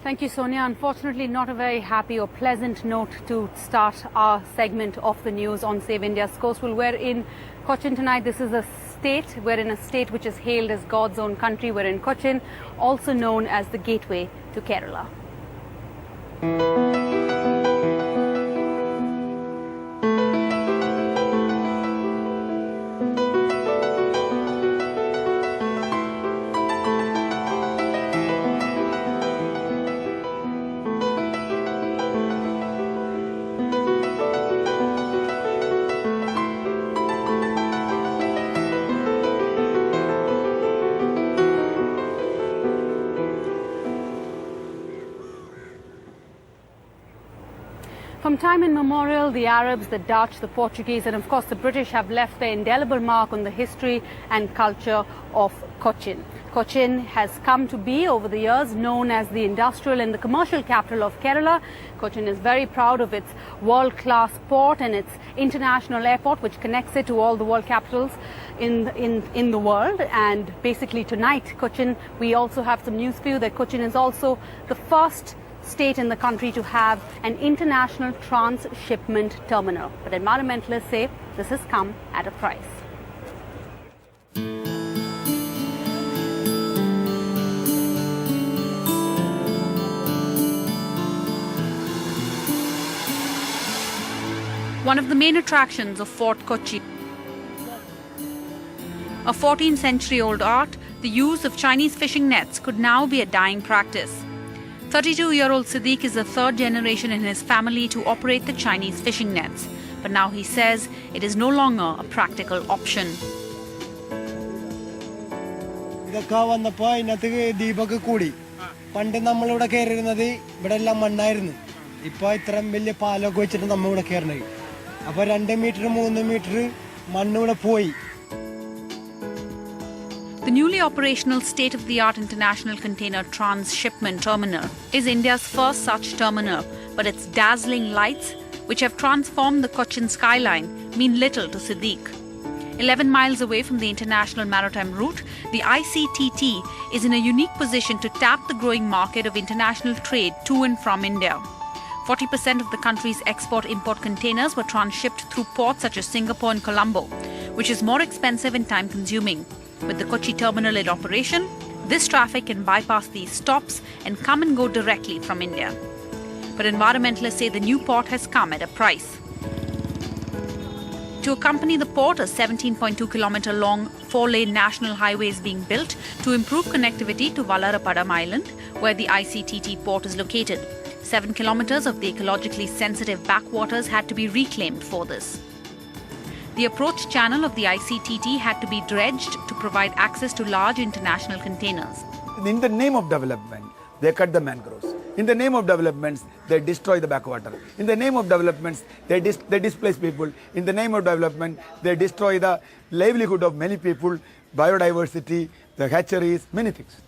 Thank you, Sonia. Unfortunately, not a very happy or pleasant note to start our segment of the news on Save India's Coast. Well, we're in Cochin tonight. This is a state. We're in a state which is hailed as God's own country. We're in Cochin, also known as the gateway to Kerala. From time immemorial, the Arabs, the Dutch, the Portuguese and of course the British have left their indelible mark on the history and culture of Cochin. Cochin has come to be over the years known as the industrial and the commercial capital of Kerala. Cochin is very proud of its world-class port and its international airport which connects it to all the world capitals in the world. And basically tonight, Cochin, we also have some news for you that Cochin is also the first state in the country to have an international transshipment terminal. But environmentalists say this has come at a price. One of the main attractions of Fort Kochi, a 14th century old art, the use of Chinese fishing nets could now be a dying practice. 32-year-old Siddiq is the third generation in his family to operate the Chinese fishing nets. But now he says it is no longer a practical option. The newly operational state-of-the-art international container transshipment terminal is India's first such terminal, but its dazzling lights, which have transformed the Cochin skyline, mean little to Siddiq. 11 miles away from the international maritime route, the ICTT is in a unique position to tap the growing market of international trade to and from India. 40% of the country's export-import containers were transshipped through ports such as Singapore and Colombo, which is more expensive and time-consuming. With the Kochi terminal in operation, this traffic can bypass these stops and come and go directly from India. But environmentalists say the new port has come at a price. To accompany the port, a 17.2-kilometer long 4-lane national highway is being built to improve connectivity to Valarapadam Island, where the ICTT port is located. 7 kilometers of the ecologically sensitive backwaters had to be reclaimed for this. The approach channel of the ICTT had to be dredged to provide access to large international containers. In the name of development, they cut the mangroves. In the name of developments, they destroy the backwater. In the name of developments, they displace people. In the name of development, they destroy the livelihood of many people, biodiversity, the hatcheries, many things.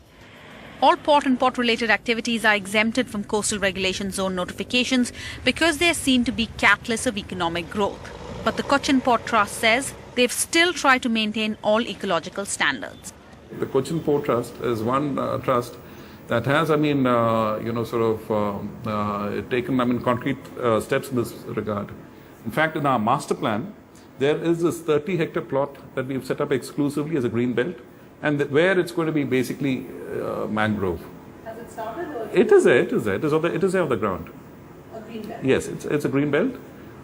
All port and port-related activities are exempted from coastal regulation zone notifications because they are seen to be catalysts of economic growth. But the Cochin Port Trust says they've still tried to maintain all ecological standards. The Cochin Port Trust is one trust that has, taken, concrete steps in this regard. In fact, in our master plan, there is this 30-hectare plot that we've set up exclusively as a green belt, and where it's going to be basically mangrove. Has it started? Or it is there. It is there. It is there on the ground. A green belt? Yes, it's a green belt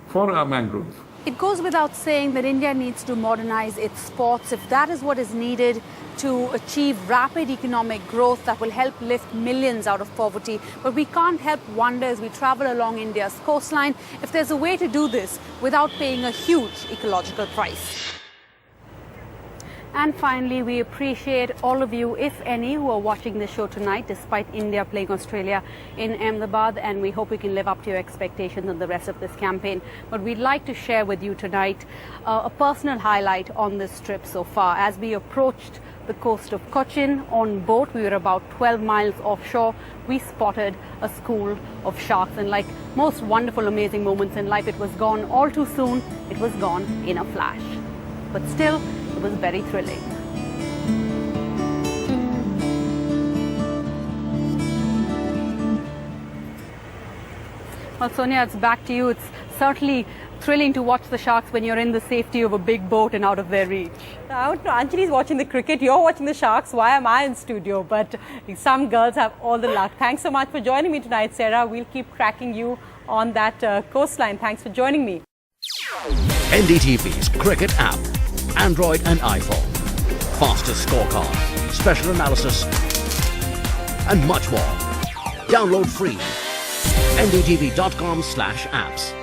for mangrove. It goes without saying that India needs to modernize its ports if that is what is needed to achieve rapid economic growth that will help lift millions out of poverty. But we can't help wonder as we travel along India's coastline if there's a way to do this without paying a huge ecological price. And finally, we appreciate all of you, if any, who are watching this show tonight, despite India playing Australia in Ahmedabad, and we hope we can live up to your expectations on the rest of this campaign. But we'd like to share with you tonight a personal highlight on this trip so far. As we approached the coast of Cochin on boat, we were about 12 miles offshore, we spotted a school of sharks. And like most wonderful, amazing moments in life, it was gone all too soon. It was gone in a flash. But still, it was very thrilling. Well, Sonia, it's back to you. It's certainly thrilling to watch the sharks when you're in the safety of a big boat and out of their reach. I don't know, Anjali's watching the cricket, you're watching the sharks. Why am I in studio? But some girls have all the luck. Thanks so much for joining me tonight, Sarah. We'll keep tracking you on that coastline. Thanks for joining me. NDTV's cricket app, Android and iPhone. Fastest scorecard, special analysis, and much more. Download free. NDTV.com/apps.